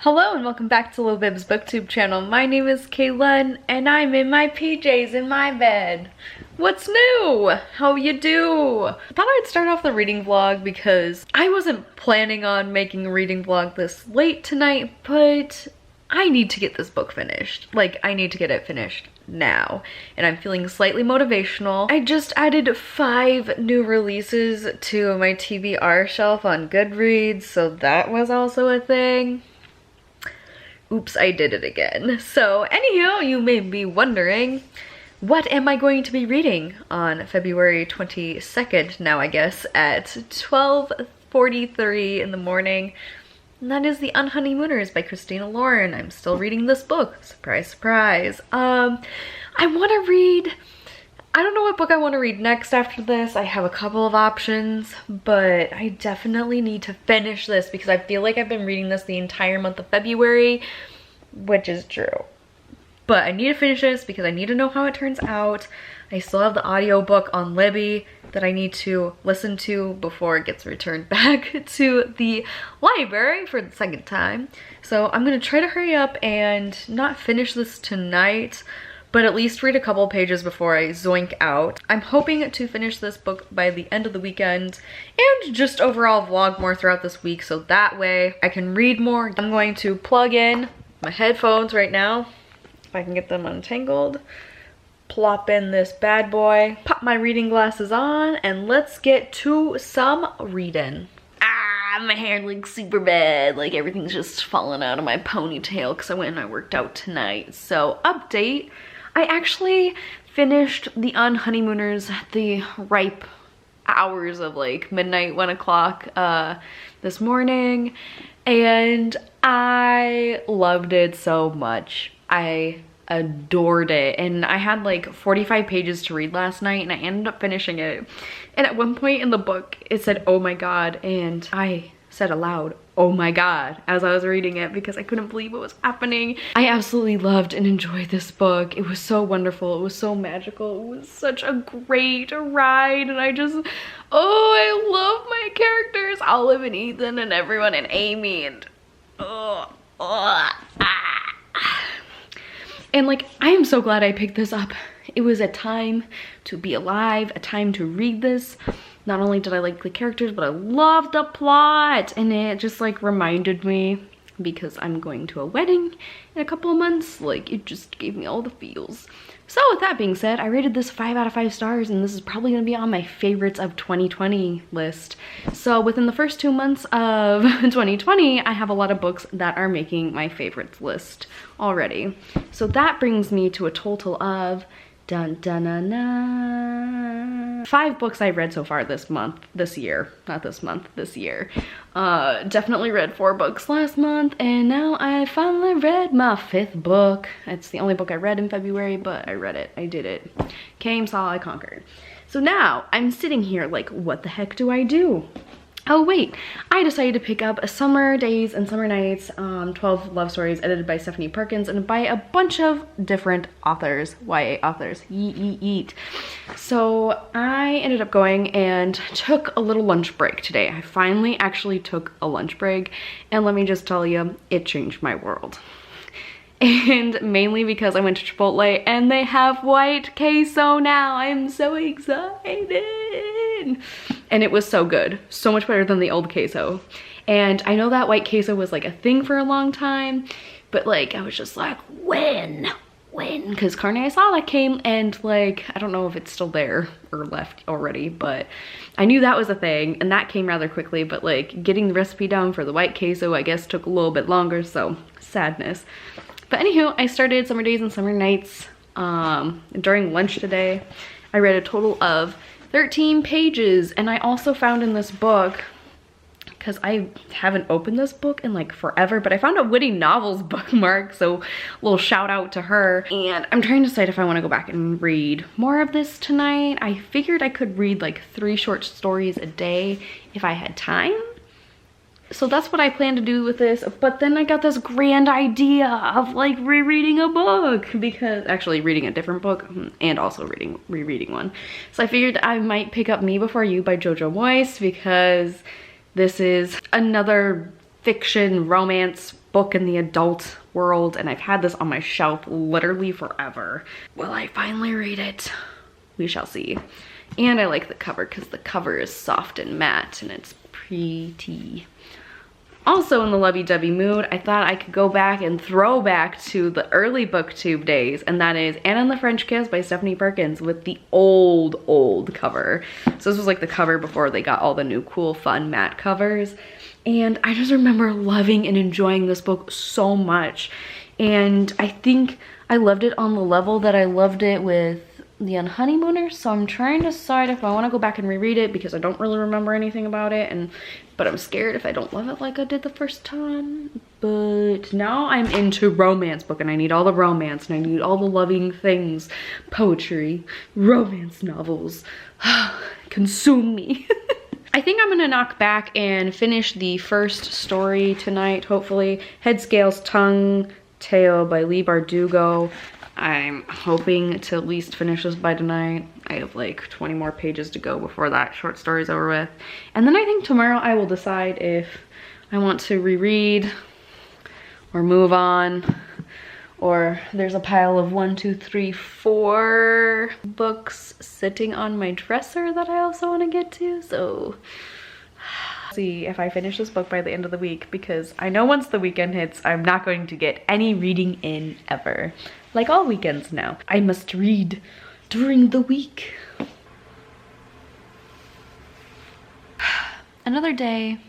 Hello and welcome back to Libib's booktube channel. My name is Kayla and I'm in my PJs in my bed. What's new? How you do? I thought I'd start off the reading vlog because I wasn't planning on making a reading vlog this late tonight, but I need to get this book finished. Like, I need to get it finished now, and I'm feeling slightly motivational. I just added 5 new releases to my TBR shelf on Goodreads, so that was also a thing. Oops, I did it again. So anyhow, you may be wondering, what am I going to be reading on February 22nd now, I guess, at 12:43 in the morning? And that is The Unhoneymooners by Christina Lauren. I'm still reading this book. Surprise, surprise. I want to read, I don't know what book I want to read next after this. I have a couple of options, but I definitely need to finish this because I feel like I've been reading this the entire month of February, which is true. But I need to finish this because I need to know how it turns out. I still have the audiobook on Libby that I need to listen to before it gets returned back to the library for the second time. So I'm gonna try to hurry up and not finish this tonight, but at least read a couple pages before I zoink out. I'm hoping to finish this book by the end of the weekend and just overall vlog more throughout this week so that way I can read more. I'm going to plug in my headphones right now, if I can get them untangled. Plop in this bad boy, pop my reading glasses on, and let's get to some reading. My hair looks super bad, like everything's just falling out of my ponytail because I went and I worked out tonight. So update, I actually finished The Unhoneymooners at the ripe hours of like midnight, 1 o'clock this morning, and I loved it so much. I adored it, and I had like 45 pages to read last night and I ended up finishing it. And at one point in the book it said, "Oh my god," and I said aloud, "Oh my god," as I was reading it because I couldn't believe what was happening. I absolutely loved and enjoyed this book. It was so wonderful, it was so magical, it was such a great ride, and I love my characters, Olive and Ethan and everyone and Amy, and and like, I am so glad I picked this up. It was a time to be alive, a time to read this. Not only did I like the characters, but I loved the plot. And it just like reminded me, because I'm going to a wedding in a couple of months, like it just gave me all the feels. So with that being said, I rated this 5 out of 5 stars, and this is probably gonna be on my favorites of 2020 list. So within the first 2 months of 2020, I have a lot of books that are making my favorites list already. So that brings me to a total of 5 books I read so far this year. Definitely read 4 books last month, and now I finally read my 5th book. It's the only book I read in February, but I read it, I did it. Came, saw, I conquered. So now I'm sitting here like, what the heck do I do? Oh wait, I decided to pick up Summer Days and Summer Nights, 12 Love Stories, edited by Stephanie Perkins and by a bunch of different authors, YA authors, yeet. So I ended up going and took a little lunch break today. I finally actually took a lunch break, and let me just tell you, it changed my world. And mainly because I went to Chipotle and they have white queso now. I'm so excited. And it was so good. So much better than the old queso. And I know that white queso was like a thing for a long time, but like I was just like, when? Because carne asada came, and like, I don't know if it's still there or left already, but I knew that was a thing, and that came rather quickly. But like getting the recipe down for the white queso, I guess, took a little bit longer, so sadness. But anywho, I started Summer Days and Summer Nights during lunch today. I read a total of 13 pages, and I also found in this book, because I haven't opened this book in like forever, but I found a Witty Novels bookmark, so a little shout out to her. And I'm trying to decide if I want to go back and read more of this tonight. I figured I could read like 3 short stories a day if I had time. So that's what I plan to do with this, but then I got this grand idea of like rereading a book, because actually reading a different book and also rereading one. So I figured I might pick up Me Before You by Jojo Moyes, because this is another fiction romance book in the adult world, and I've had this on my shelf literally forever. Will I finally read it? We shall see. And I like the cover because the cover is soft and matte and it's pretty. Also in the lovey-dovey mood, I thought I could go back and throw back to the early booktube days, and that is Anna and the French Kiss by Stephanie Perkins with the old cover. So this was like the cover before they got all the new cool fun matte covers. And I just remember loving and enjoying this book so much. And I think I loved it on the level that I loved it with The Honeymooners. So I'm trying to decide if I want to go back and reread it because I don't really remember anything about it. But I'm scared if I don't love it like I did the first time. But now I'm into romance book, and I need all the romance, and I need all the loving things. Poetry, romance novels. Consume me. I think I'm gonna knock back and finish the first story tonight, hopefully. Head Scales Tongue Tale by Lee Bardugo. I'm hoping to at least finish this by tonight. I have like 20 more pages to go before that short story's over with. And then I think tomorrow I will decide if I want to reread or move on, or there's a pile of 1, 2, 3, 4 books sitting on my dresser that I also want to get to. So see if I finish this book by the end of the week, because I know once the weekend hits, I'm not going to get any reading in ever. Like all weekends now. I must read during the week. Another day,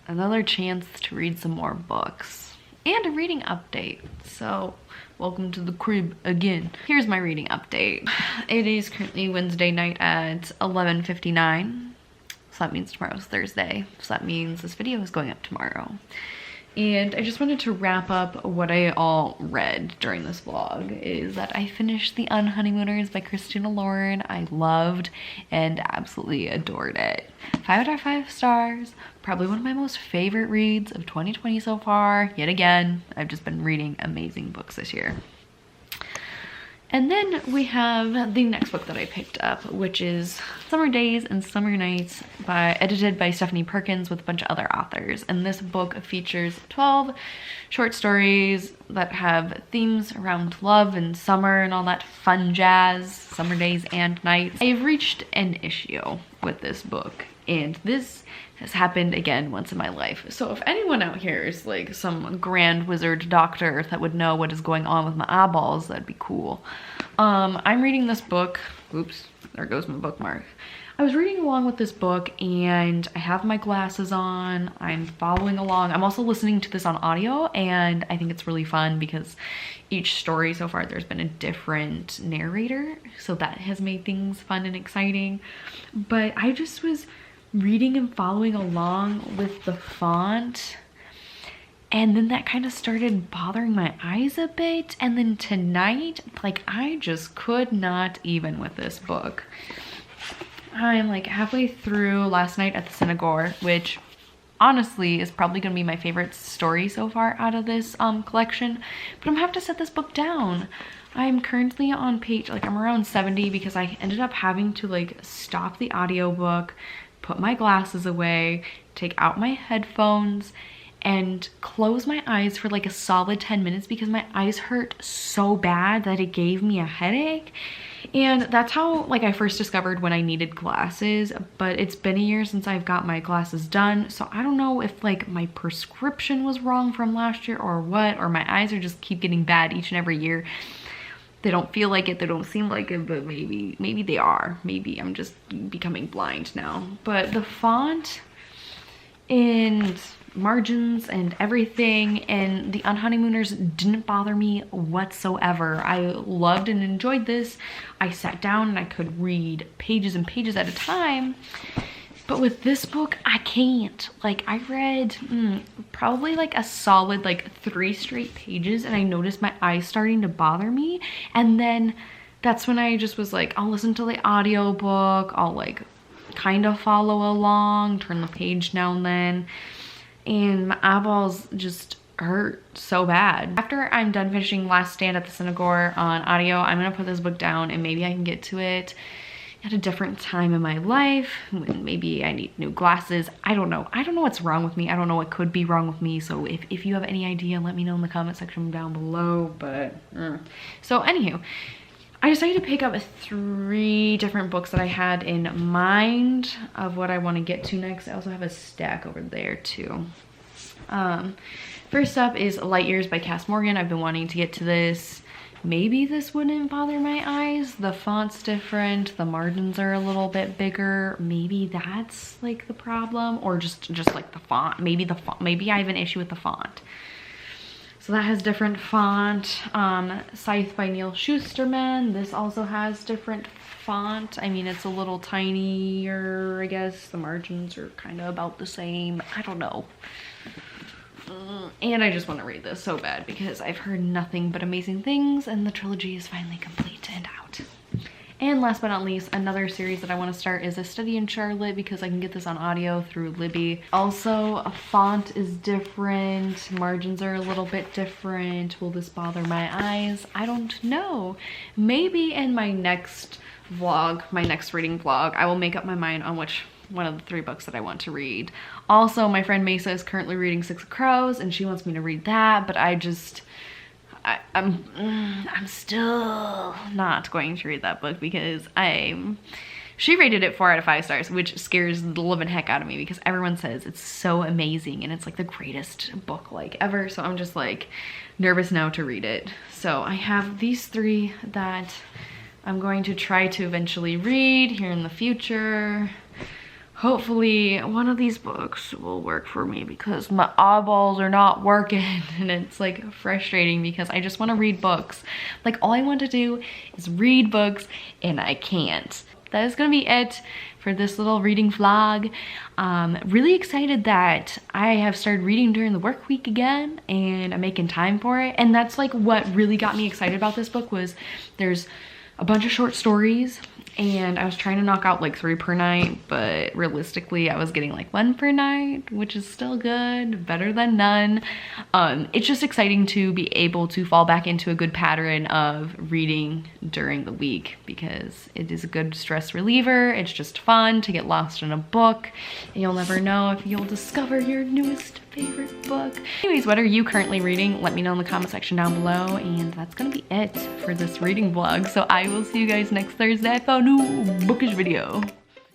another chance to read some more books, and a reading update. So welcome to the crib again. Here's my reading update. It is currently Wednesday night at 11:59. So that means tomorrow's Thursday. So that means this video is going up tomorrow. And I just wanted to wrap up what I all read during this vlog, is that I finished The Honeymooners by Christina Lauren. I loved and absolutely adored it. 5 out of 5 stars. Probably one of my most favorite reads of 2020 so far. Yet again, I've just been reading amazing books this year. And then we have the next book that I picked up, which is Summer Days and Summer Nights, edited by Stephanie Perkins with a bunch of other authors. And this book features 12 short stories that have themes around love and summer and all that fun jazz, summer days and nights. I've reached an issue with this book, and this has happened again once in my life. So if anyone out here is like some grand wizard doctor that would know what is going on with my eyeballs, that'd be cool. I'm reading this book. Oops, there goes my bookmark. I was reading along with this book, and I have my glasses on. I'm following along. I'm also listening to this on audio, and I think it's really fun because each story so far there's been a different narrator, so that has made things fun and exciting. But I just was reading and following along with the font, and then that kind of started bothering my eyes a bit. And then tonight, like, I just could not even with this book. I'm like halfway through Last Night at the Synagogue, which honestly is probably gonna be my favorite story so far out of this collection, but I'm gonna have to set this book down. I'm currently on page, like, I'm around 70 because I ended up having to like stop the audiobook, put my glasses away, take out my headphones, and close my eyes for like a solid 10 minutes because my eyes hurt so bad that it gave me a headache. And that's how like I first discovered when I needed glasses, but it's been a year since I've got my glasses done, so I don't know if like my prescription was wrong from last year or what, or my eyes are just keep getting bad each and every year. They don't feel like it, they don't seem like it, but maybe they are. Maybe I'm just becoming blind now. But the font and margins and everything and The Honeymooners didn't bother me whatsoever. I loved and enjoyed this. I sat down and I could read pages and pages at a time. But with this book, I can't. Like, I read probably like a solid like 3 straight pages, and I noticed my eyes starting to bother me. And then that's when I just was like, I'll listen to the audiobook. I'll like kind of follow along, turn the page now and then. And my eyeballs just hurt so bad. After I'm done finishing Last Stand at the Synagogue on audio, I'm gonna put this book down and maybe I can get to it at a different time in my life, when maybe I need new glasses. I don't know. I don't know what's wrong with me. I don't know what could be wrong with me. So if you have any idea, let me know in the comment section down below. But so anywho, I decided to pick up 3 different books that I had in mind of what I want to get to next. I also have a stack over there too. First up is Light Years by Cass Morgan. I've been wanting to get to this. Maybe this wouldn't bother my eyes. The font's different, the margins are a little bit bigger. Maybe that's like the problem, or just like the font. Maybe the font, maybe I have an issue with the font. So that has different font. Scythe by Neil Shusterman. This also has different font. I mean, it's a little tinier, I guess. The margins are kind of about the same. I don't know. And I just want to read this so bad because I've heard nothing but amazing things, and the trilogy is finally complete and out. And last but not least, another series that I want to start is A Study in Charlotte, because I can get this on audio through Libby. Also, a font is different, margins are a little bit different. Will this bother my eyes? I don't know. Maybe in my next vlog, my next reading vlog, I will make up my mind on which one of the 3 books that I want to read. Also, my friend Mesa is currently reading Six of Crows, and she wants me to read that, but I'm still not going to read that book because she rated it 4 out of 5 stars, which scares the living heck out of me because everyone says it's so amazing and it's like the greatest book like ever. So I'm just like nervous now to read it. So I have these 3 that I'm going to try to eventually read here in the future. Hopefully one of these books will work for me because my eyeballs are not working, and it's like frustrating because I just want to read books. Like, all I want to do is read books and I can't. That is gonna be it for this little reading vlog. Really excited that I have started reading during the work week again, and I'm making time for it. And that's like what really got me excited about this book. Was there's a bunch of short stories, and I was trying to knock out like 3 per night, but realistically I was getting like 1 per night, which is still good, better than none. It's just exciting to be able to fall back into a good pattern of reading during the week because it is a good stress reliever. It's just fun to get lost in a book, and you'll never know if you'll discover your newest favorite book. Anyways, what are you currently reading? Let me know in the comment section down below, and that's gonna be it for this reading vlog. So I will see you guys next Thursday for a new bookish video.